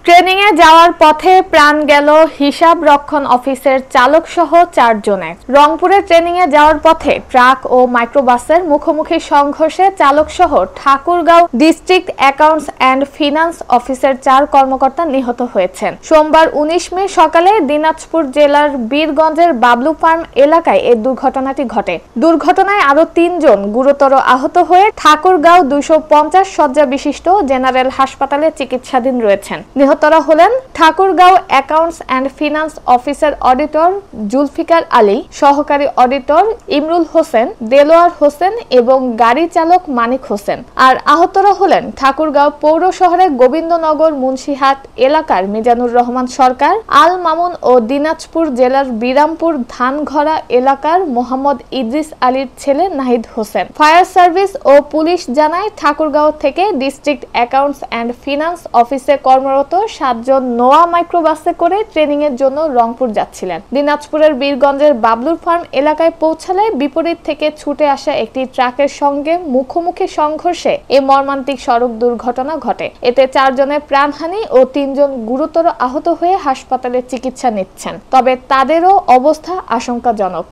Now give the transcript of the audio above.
Training এ যাওয়ার পথে প্রাণ গেল হিসাব রক্ষণ অফিসের চালক সহ 4 জনের। রংপুরে ট্রেনিং এ যাওয়ার পথে ট্রাক ও মাইক্রোবাসের মুখোমুখি সংঘর্ষে চালক সহ Thakurgaon district accounts and finance অফিসের 4 কর্মকর্তা নিহত হয়েছেন। সোমবার 19 মে সকালে দিনাজপুর জেলার বীরগঞ্জের বাবলু ফার্ম এলাকায় এই দুর্ঘটনাটি ঘটে। দুর্ঘটনায় আরো 3 জন গুরুতর আহত হয়ে ঠাকুরগাঁও 250 শয্যা বিশিষ্ট জেনারেল হাসপাতালে চিকিৎসাধীন রয়েছেন। নিহতরা হলেন ঠাকুরগাঁও অ্যাকাউন্টস অ্যান্ড ফিনান্স অফিসের অডিটর জুলফিকার আলী, সহকারী অডিটর ইমরুল হোসেন, দেলোয়ার হোসেন এবং গাড়ি চালক মানিক হোসেন। আর আহতরা হলেন ঠাকুরগাঁও পৌর শহরের গোবিন্দনগর মুন্সিহাট এলাকার মিজানুর রহমান সরকার, আল মামুন ও দিনাজপুর জেলার বিরামপুর ধানঘরা এলাকার মোহাম্মদ ইদ্রিস আলীর ছেলে নাহিদ হোসেন। ফায়ার সার্ভিস ও পুলিশ জানায় ঠাকুরগাঁও থেকে ডিস্ট্রিক্ট অ্যাকাউন্টস অ্যান্ড ফিনান্স অফিসে কর্মরত 7 জন নোয়া মাইক্রোবাসে করে ট্রেনিং এর জন্য রংপুর যাচ্ছিলেন। দিনাজপুরের বীরগঞ্জের বাবলুর ফার্ম এলাকায় পৌঁছালে বিপরীত থেকে ছুটে আসা একটি ট্রাকের সঙ্গে মুখোমুখি সংঘর্ষে এ মর্মান্তিক সড়ক দুর্ঘটনা ঘটে। এতে 4 জনের প্রাণহানি ও 3 জন গুরুতর আহত হয়ে হাসপাতালে চিকিৎসা নিচ্ছেন, তবে তাদেরও অবস্থা আশঙ্কাজনক।